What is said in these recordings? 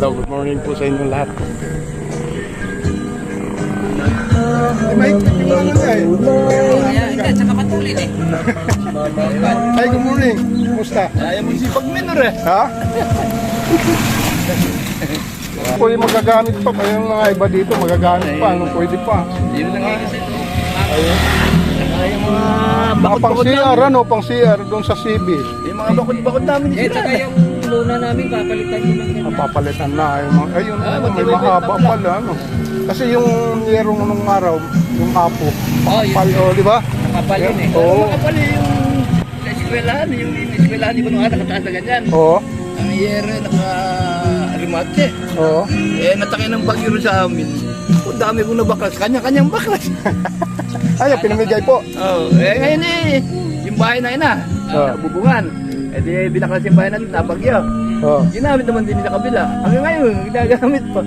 Hello, good morning po sa inyo lahat. Tsaka patulin eh. Hi, good morning. Kumusta? Ayaw mo si Pagminor eh. Ha? Pwede magagamit pa. Yung mga iba dito magagamit pa. Anong pwede pa? Yun lang eh kasi. Ayun. Yung mga Mga pang bakod-bakod CR, namin. ano? Pang CR doon sa CB. Yung mga bakod-bakod namin. Eh, tsaka yung luna namin, papalitan ko lang yan. Papalitan na. Ayun, may magkaiba-iba mahaba pala. pala. Ano? Kasi yung yerong nung araw, yung apo, Oh, yun. palo, di ba? Nakapal yun eh. Oo. Makapal yung eskwelahan. Yung eskwelahan, di ba nung nakataas na ganyan? Oo. Ang iyere, naka-remate. Oo. Eh, natakay ng bagyo rin sa amin. Ang dami kong nabaklas. Kanya-kanyang baklas. Ayun, pinamigay po. Oh, eh ngayon eh. Yung bahay na ina. Bubungan. Eh di binaklas yung bahay natin, nabagyo. Oo. Ginamit naman din sa kabila. Hanggang ngayon, ginagamit pa.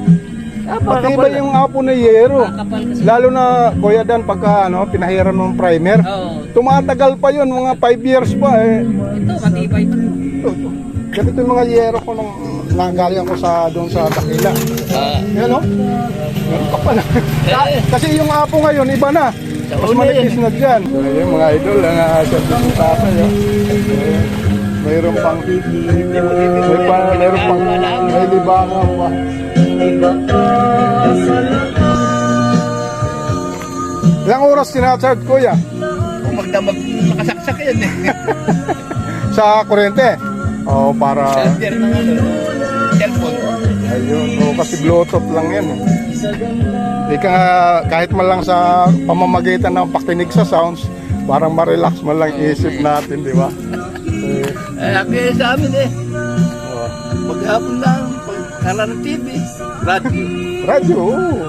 Matibay yung apo na yero. Nakapal kasi. Lalo na Kuya Dan pagka pinahiran ng primer. Oo. Tumatagal pa yun, mga 5 years pa eh. Ito, matibay to. Ganito yung mga yero ko nung nanggaling ako doon sa Dakila. Yan o. Meron ka pa na. Kasi yung apo ngayon, iba na. Mas manipis na dyan. So, yung mga idol, nasa sa tatay. Mayroon pang, may libangan pa. Ilang oras sinacharge, Kuya? Kung magdamag, nakasaksak yan eh. Sa kuryente? Oo, para... Charger ng cellphone. Ayun, kasi bluetooth lang yan. Ika nga, kahit man lang sa pamamagitan ng pakinig sa sounds, parang ma-relax man lang isip natin, di ba? Kaya sa amin eh. Oh. Maghapon lang, pagkala ng TV, radio. Radio, oo.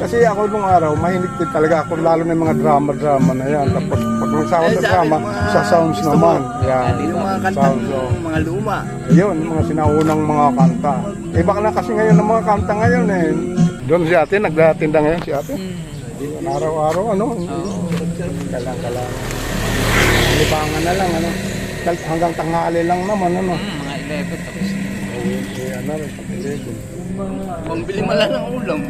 Kasi ako nung araw, mahilig din talaga ako, lalo na yung mga drama na yan. Tapos pag nagsawa sa Sa drama, akin, mga sa sounds gusto naman. ko. Yan, Yung mga kanta, sounds, oh. mga luma. Ayun, mga sinaunang mga kanta. Iba na kasi ngayon ng mga kanta ngayon eh. Doon si ate, nagdatinda ngayon si ate. Araw-araw, ano? Kalang. Libangan na lang, ano? Hanggang tanghali lang naman, ano? Mga 11 tapos. Ano, pag-11. Pambili mo lang ng ulam.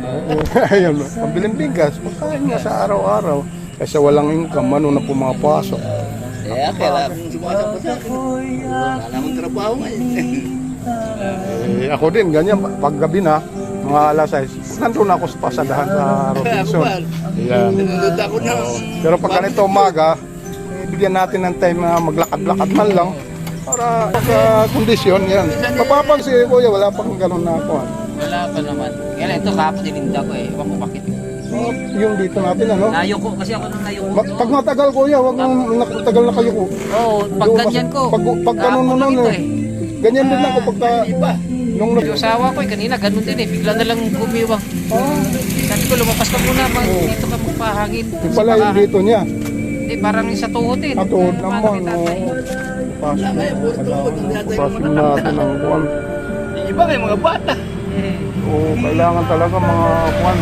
Ayun, pambiling bigas, pagkain nga sa araw-araw. Kasi walang income, ano na pumapasok. Kaya kailangan kong sumasabot sa akin. Wala namang trabaho ngayon. Ako din, ganyan, paggabi na, mga alas 6, nandun ako sa pasadahan sa Robinson. Yan. Nanonood ako ng... Pero pag ganito umaga, bigyan natin ng time na maglakad-lakad man lang para sa kondisyon yan. Mapapansin Kuya, wala pang ganun na ako. Wala pa naman. Kaya ito, kapos dininda ko eh. Ewan ko bakit. Yung dito natin, ano? Nayoko kasi ako nang nayoko. Pag matagal Kuya, wag nang matagal na kayo ko. Oo, pag ganyan ko. Pag ganun mo nun eh. Ganyan din ako pagka... Nung Yung asawa ko eh, kanina ganun din eh. Bigla na lang gumiwang. Sabi ko, lumabas ka muna. Dito ka magpahangin. yung pala yung dito niya. Hindi, parang sa tuhod eh. Katuod naman. Pasok natin ang kuwan. Iba kayo mga bata. Oo, kailangan talaga mga kuwan.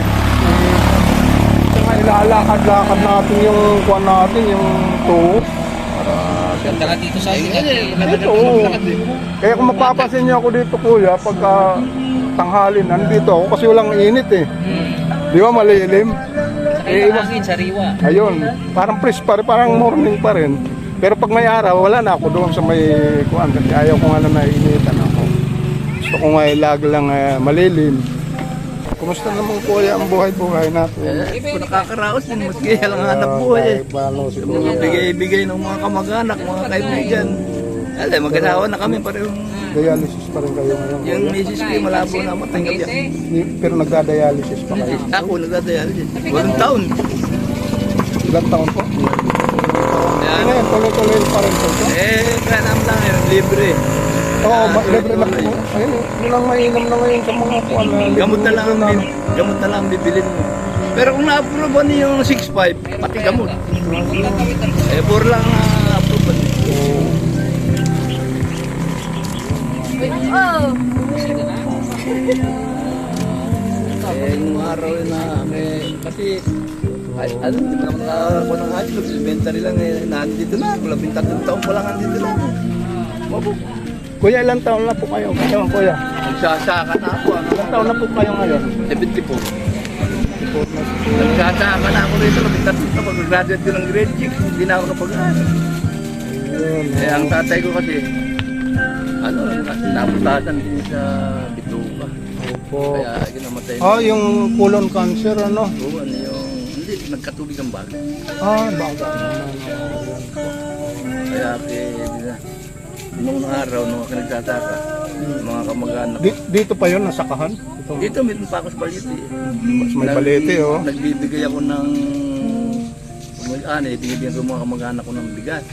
Kaya ilalakad-lakad natin yung kuwan natin, yung tuhod. Ganda ka dito sa akin. Ito, kaya kung mapapansin niyo ako dito Kuya, pagka tanghali, nandito ako kasi walang init eh. Di ba malilim? Ay, hangin, sariwa. Ayun, parang fresh pa rin, parang morning pa rin. Pero pag may araw, wala na ako doon sa may kuwan kasi ayaw ko nga na nainitan ako. Gusto ko nga lagi lang malilim. Kumusta naman Kuya ang buhay-buhay natin? Kung nakakaraos din, mas kaya lang hanap buhay eh. Paano siguro? Mga bigay-bigay ng mga kamag-anak, mga kaibigan. Alam, mag-asawa na kami parehong. Dialysis pa rin kayo ngayon. Yung misis ko, malabo na matanggap yan. Pero nagda-dialysis pa kayo. Ako, nagdadayalin. Walang taon. Ilang taon po? Kaya, Ngayon, tuloy-tuloy pa rin po. kaya naman lang yun, libre. Oo, libre na po. Ayun, yun lang mainam na ngayon sa mga kuwan. Gamot na lang ang bibilin mo. Pero kung na-approve niyo yung 6.5, pati gamot. For lang na-approve niyo. Yung araw na kasi ano, hindi naman ako ng hali, elementary lang nandito na ako, 13 taon pa lang nandito na ako. Kuya, ilang taon na po kayo? Kayo, Kuya? Nagsasaka na ako. Ilang taon na po kayo ngayon? 70 po. Report na po. Nagsasama na ako rito, labing tatlo na pag-graduate ko ng grade 6, hindi na ako napag-aaral. Ayun. Eh, ang tatay ko kasi, naputatan din sa bituka. Opo. Kaya ginamatay Ah, yung colon cancer, ano? Oo, ano yung, hindi, nagkatubig ang baga. Ah, baga naman. Ayan po. Kaya, di na, nung araw, nung ako nagtataka, mga kamag-anak. Dito pa yun, nasakahan? Itong, Dito, may pa ako sa Baliti. mas may balete, oh. Nagbibigay ako ng, binibigyan ko mga kamag-anak ko ng bigas.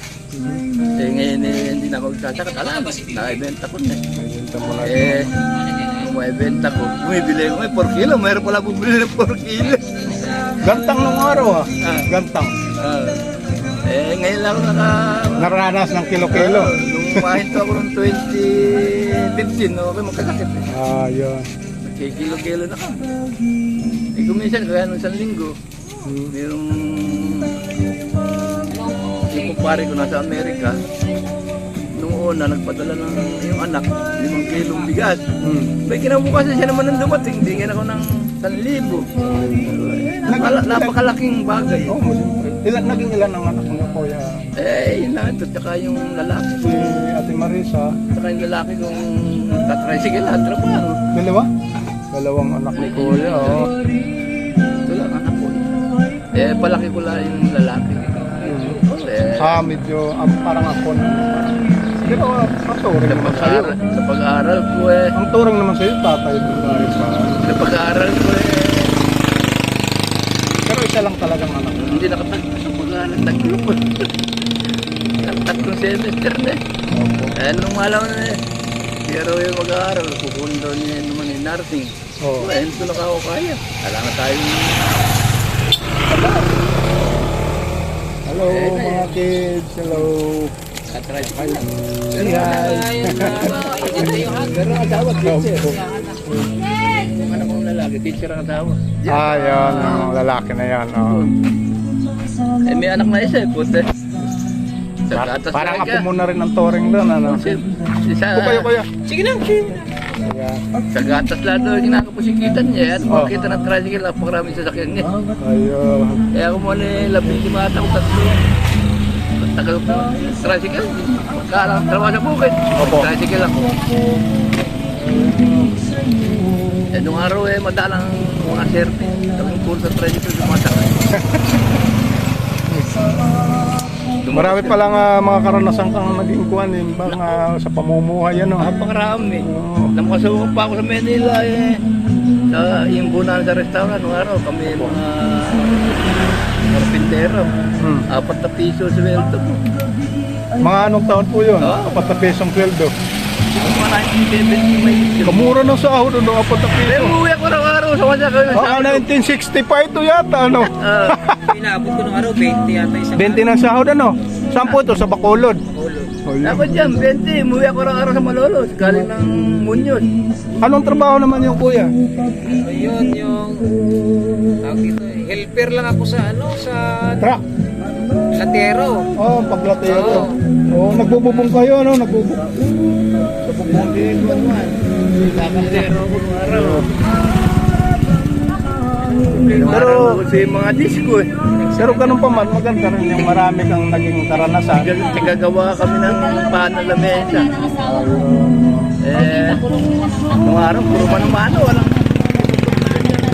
Eh, ngayon, hindi na ako nagtataka. Alam, nakibenta ko na. Nagbenta mo na. Kung may benta ko, bumibili ko, may 4 kilo, mayroon pala bumili ng 4 kilo. Gantang nung araw, ah. Gantang. Ngayon lang ako Naranas ng kilo-kilo. nung mahinto ako ng 2015, okay, magkasakit eh. Ah, yun. Kilo-kilo na ka. Eh, kung minsan, kaya nung isang linggo, mayroong yung kumpare ko nasa Amerika, nung una, nagpadala ng yung anak, 5 kilong bigas. May kinabukasan siya naman nang dumating, bigyan ako ng 1,000. Napakalaking bagay. Oh, naging ilan ang anak mo, Kuya? Yun lang ito, tsaka yung lalaki Si Ate Marisa. tsaka yung lalaki kong tatricycle lahat, trabaho. Dalawa? Dalawang anak ni Kuya, oh. Ito lang, anak ko. Palaki ko lang yung lalaki. Medyo parang ako na. Pero ang turing Sa naman sa'yo. pag-aaral ko Ang turing naman sa'yo, tatay mo tayo pa. sa pag-aaral ko Pero isa lang talagang anak mo. hindi nakatagpo sa pag-aaral, taglo ko. Tatlong semester na Opo. nung malaw na pero yung mag-aaral, kukunin daw niya naman yung nursing. Oo. Ito na ako kaya. Kailangan tayong Hello mga kids, hello. katry kayo. Pero asawa, teacher. Ano kong lalaki? Teacher ang asawa. Ah, yan, ang lalaki na yan. Oh. May anak na isa puti. Sa gatas Parang na ako muna rin ang turing doon, ano. Isa, Kuya. Sige na. Ayan. sa gatas lang doon, kinakapusikitan niya. At Oh. makita ng tricycle, napakaraming sasakyan niya. Ayun. Kaya ako muna 15 ko, 3. Tagal ko, tricycle. Magkaalang trabaho sa bukid. Opo. Tricycle ako. Nung araw madalang mga service. Yung pool sa tricycle, dumatakay. Marami pa lang mga karanasan kang naging kuhan, yung bang sa pamumuhay, ano. Napakarami. Oo. Nang makasukan pa ako sa Manila sa imbunan sa restaurant, nung araw kami mga karpintero. 4 na piso sweldo ko. Mga anong taon po yun? Oo. 4 pesong sweldo. Mga 1970 may issue. Kamura ng sahod, ano, 4 Eh, peso. umuwi ako araw-araw sa wasa kami. Baka 1965 to yata, ano. Inaabot ko ng araw, 20 yata isang 20 ng sahod, ano. Saan po ito? Sa Bacolod. Oh, yun. Dapat dyan, 20. Umuwi ako araw-araw sa Malolos. Galing ng Muñoz. Anong trabaho naman yung kuya? Yun yung tawag dito, helper lang ako sa sa Truck. latero. Oh, paglatero. Oh, nagbububong kayo, ano? Nagbubong. Sa Pupundi, Guanwan. Latero ako nung araw. Pero sa mga disco Pero ganun pa man, maganda rin yung marami kang naging karanasan. Gagawa kami ng panel na mesa. Nung araw, puro mano-mano. Walang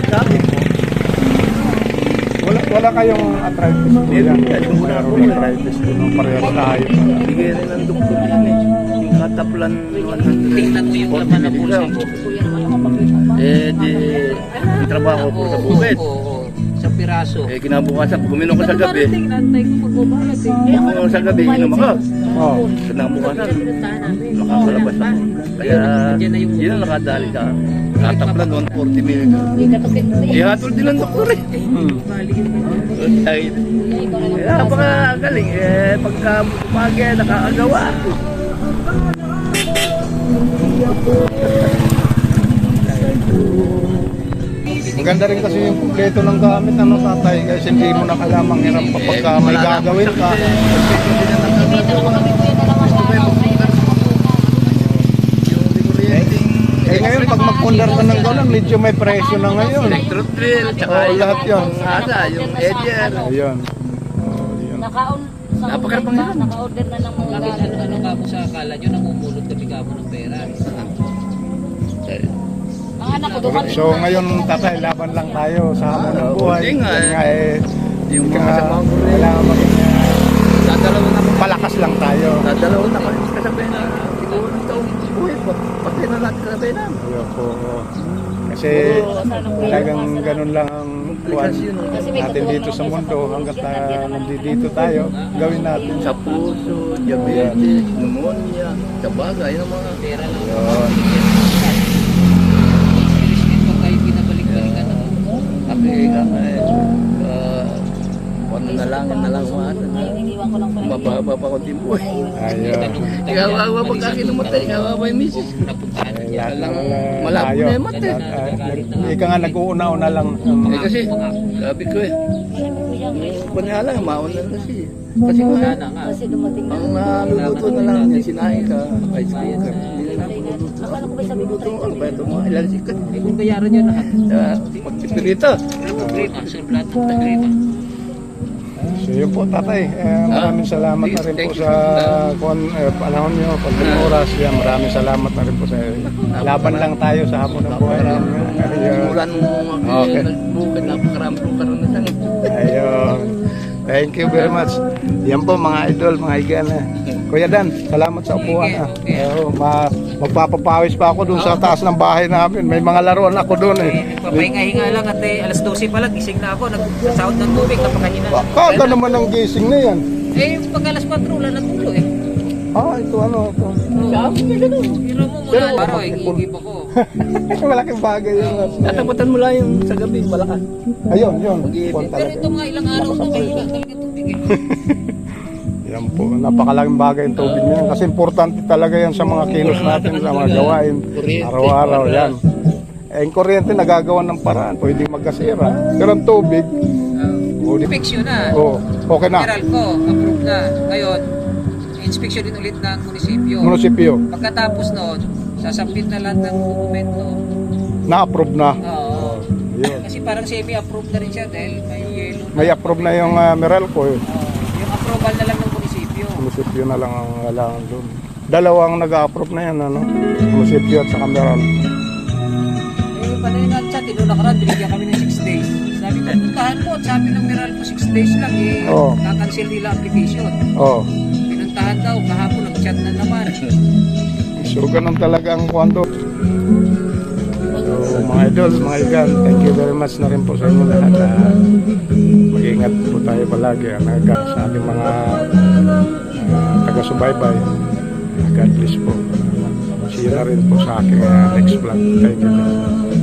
sabi. Wala kayong arthritis po yan. Mayroong arthritis po nung pareho tayo. Bigay rin ng doktor din eh. Yung kataplan 100. Tingnan mo yung laman ng bulsa. Di trabaho ko sa bukid. Oo, sa piraso. Kinabukasan, pag uminom ko sa gabi, Nantay ko magbabalot eh. uminom sa gabi, inom ako. Oh. Kinabukasan, makakalabas ako. Kaya, yun ang nakadali sa kataplan 140 mil. Ihatol din ang doktor eh. Kaya napakagaling pagka umaga nakakagawa ako. Maganda rin kasi yung kumpleto ng gamit, ano, tatay. Kasi hindi mo na kailangang hirap pa pagka may gagawin ka. Yung kuryenteng ngayon, pag mag-pundar ka ng gano'n, medyo may presyo na ngayon. Electro drill, tsaka Oo, lahat yun. yung edger. Ayun. Oh, yun. Napakarapang yan. Naka-order na ng mga Bakit ano ka mo sa akala nyo, namumulot kami ka mo ng pera. Mga anak ko doon. So ngayon, tatay, laban lang tayo sa hamon ng buhay. Hindi nga, Yun nga Yung ika mga nga, kasama ko rin. kailangan maging Dadalaw na palakas lang tayo. Dadalaw na kami. Kasabay na siguro ng taong buhay. Patay na natin kasabay na. Ayun po. Kasi talagang ganun lang ang buwan natin dito sa mundo. Hanggat nandito tayo, gawin natin. Sa puso, diabetes, pneumonia, sa bagay ng mga Pera lang. Yun. Ito kayo binabalik-balikan na. Kasi na lang Iniwan ko lang pala. mababa pa konti buhay. Ayun. Kawawa pag akin namatay, kawawa yung misis. Napuntahan Eh, niya. lahat lang, naman malabo tayo. na yung mata eh. Ika nga nag-uuna-una lang. Kasi, sabi ko eh, kanya lang, maon na kasi. Kasi nga, Sana nga. Kasi dumating na. ang naluluto na lang yung sinahin ka, ice cooker. Hindi na Akala ko ba sabi ko naluluto, ano ba ito mga ilan sikat. Eh kung bayaran nyo lahat. Pagpipirito. Prima, sir, lahat ng prima. So yun po tatay, maraming salamat na rin po Thank you. sa panahon nyo, pag may oras yan, maraming salamat na rin po sa laban lang tayo sa hamon ng buhay. Mula nung Okay. nagbukid, napakarami kong karanasan. Ayun. Thank you very much. Yan po mga idol, mga higana. Kuya Dan, salamat sa upuan. Magpapapawis pa ako dun sa taas ng bahay namin. May mga laruan ako dun eh. Papahinga-hinga lang at alas 12 pa lang, gising na ako, nagsasahod ng tubig, napakahina. Kada naman ang gising na yan. Eh, pag alas 4, wala na tulo eh. Ito ano, ito. Biro mo muna, paro, igigib ako. Malaking bagay yun. Tatapatan mo lang yung sa gabi, malakas. Ayun, yun. Mag-iipit. Puwan Pero talaga. ito mga ilang araw na may wala talaga tubig eh. Yan po, napakalaking bagay yung tubig niyan. Kasi importante talaga yan sa mga kilos natin, sa mga gawain. Araw-araw yan. Eh, yung kuryente nagagawa ng paraan, pwedeng magkasira. Pero ang tubig, Inspeksyon na. okay na. Meral ko, approve na. Ngayon, inspeksyon din ulit ng munisipyo. Munisipyo, Pagkatapos noon, sasabit na lahat ng dokumento. na-approve na. Oo. Yun. Kasi parang semi-approve na rin siya dahil may yellow na. May approve na yung Meralco. Yung approval na lang ng munisipyo. Munisipyo na lang ang kailangan doon. Dalawang nag-approve na yan, ano? Munisipyo at saka Meralco. Eh, panay nga chat, ino nakaraan, binigyan kami ng 6 days. Sabi ko, puntahan mo, at sabi ng Meralco 6 days lang eh. Oo. Kakancel nila application. Oh. Pinuntahan daw, kahapon nag-chat na naman. So, ganun talaga ang kwento. So, mga idol, mga igan, thank you very much na rin po sa inyo lahat. Mag-ingat po tayo palagi sa ating mga taga-subaybay. God bless po. See you na rin po sa aking next vlog. Thank you.